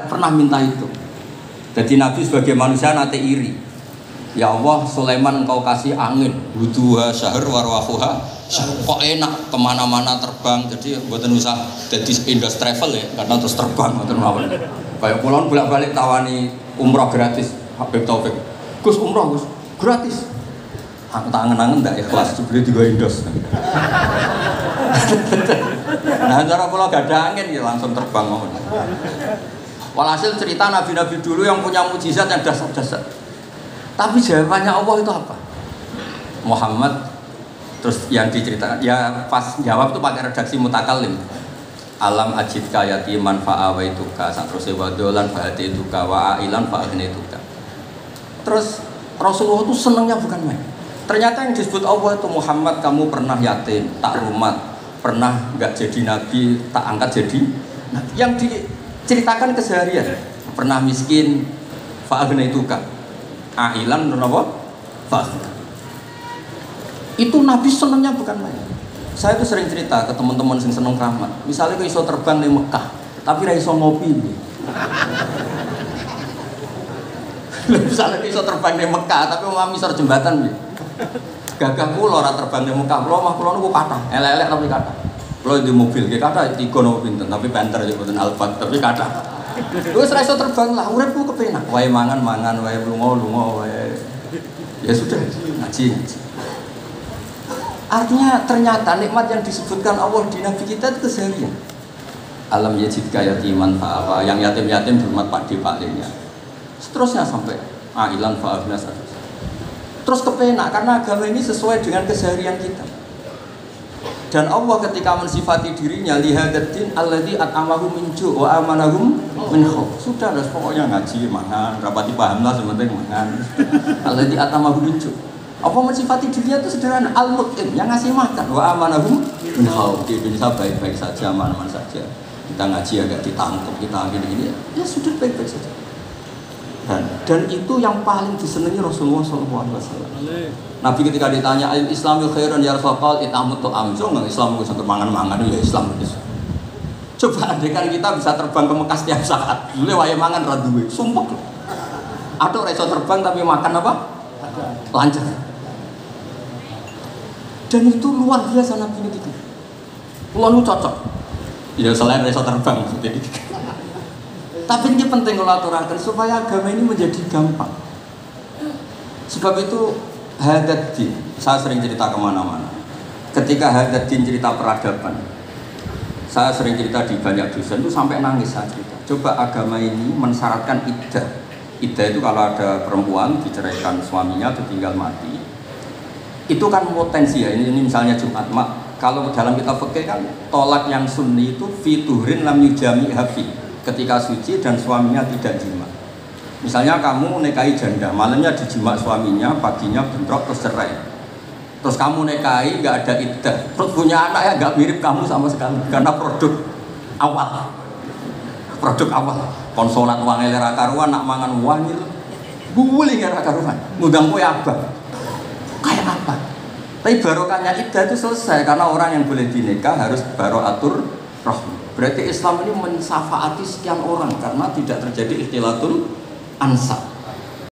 tidak pernah minta itu. Jadi Nabi sebagai manusia nanti iri. Ya Allah, Sulaiman engkau kasih angin, butuha syahr warwahuha, kok enak kemana-mana terbang. Jadi buatan usah jadi industri travel ya, karena terus terbang atau mawon. Kayak pulau bolak-balik tawani umroh gratis, Habib Taufik. Gus umroh Gus gratis. Aku tangan-tangan ndak ikhlas, beli juga indos. Nah cara pulau gak ada angin ya langsung terbang mawon. Walhasil cerita nabi-nabi dulu yang punya mukjizat yang dasar-dasar. Tapi jawabannya Allah itu apa? Muhammad terus yang diceritakan ya pas jawab tuh pakai redaksi mutakallim. Alam ajidka yatiman fa'awaituka satruse wadolan fa'atituka wa'ailan fa'aghnituka. Terus Rasulullah itu senangnya bukan main. Ternyata yang disebut Allah itu Muhammad kamu pernah yatim, tak rumat, pernah enggak jadi nabi, tak angkat jadi nabi. Yang diceritakan keseharian, pernah miskin fa'aghnituka. Ailan apa? Fakhna. Itu Nabi senangnya bukan main. Saya tuh sering cerita ke teman-teman yang seneng keramat. Misalnya ke iso terbang di Mekah, tapi ra iso ngopi. Misalnya ke iso terbang di Mekah, tapi mau misor jembatan. Gagah kula ora terbang di Mekah, kula mah kula niku kathah, elek-elek tapi kathah. Kula di mobil, ki kathah 3 nopo pinten, tapi banter ya boten Alphard, tapi kathah. Wis ra iso terbang lah, uripku kepenak. Wae mangan, wae lunga, wae. Ya sudah, ngaji. Artinya ternyata nikmat yang disebutkan Allah di Nabi kita itu keseharian. Alam yajidka yatiman fa'awa, yang yatim-yatim dihormat pakde pakdenya. Seterusnya sampai ailan fa'abna. Terus kepenak karena agama ini sesuai dengan keseharian kita. Dan Allah ketika mensifati dirinya lihadatin alladzi at'amahum min ju' wa amanahum min khauf. Sudah lah pokoknya ngaji mangan, rapati paham lah sementing mangan. Alladzi at'amahum min ju'. Apa mensifati dirinya itu sederhana, al-mut'im yang ngasih makan wa amanahum min khauf. Di Indonesia baik-baik saja, aman-aman saja. Kita ngaji agak ditangkap, kita gini-gini. Ya sudah baik-baik saja. Dan itu yang paling disenangi Rasulullah SAW. Nabi ketika ditanya al-Islamul khairan ya Rasulullah itamut tu'amzo nggak Islam bisa mangan-mangan ya Islam itu. Coba andekan kita bisa terbang ke Mekah setiap saat, dulu wae mangan ra duwe, sumpek. Atau iso terbang tapi makan apa? Lancar. Dan itu luar biasa Nabi itu. Kulo nu cocok. Ya selain iso terbang maksudnya. Tapi ini penting kalau aturakan supaya agama ini menjadi gampang. Sebab itu Hadaddin, saya sering cerita kemana-mana. Ketika Hadaddin cerita peradaban, saya sering cerita di banyak dosen itu sampai nangis saya cerita. Coba agama ini mensyaratkan iddah. Iddah itu kalau ada perempuan diceraikan suaminya atau tinggal mati, itu kan potensi ya. Ini misalnya Jumat mak. Kalau dalam kitab fikih kan tolak yang sunni itu fiturin lam yujami hafi. Ketika suci dan suaminya tidak jima. Misalnya kamu nikahi janda, malamnya dijima suaminya, paginya bentrok terus cerai. Terus kamu nikahi nggak ada iddah, terus punya anak ya nggak mirip kamu sama sekali karena produk awal. Konsolat uang elera karuan, nak mangan uang itu, guling elera karuan, ngundang kue abang. Kayak apa? Tapi barokahnya iddah itu selesai karena orang yang boleh dinikah harus baroatur rahmi. Berarti Islam ini mensafaati sekian orang karena tidak terjadi ikhtilatul ansab.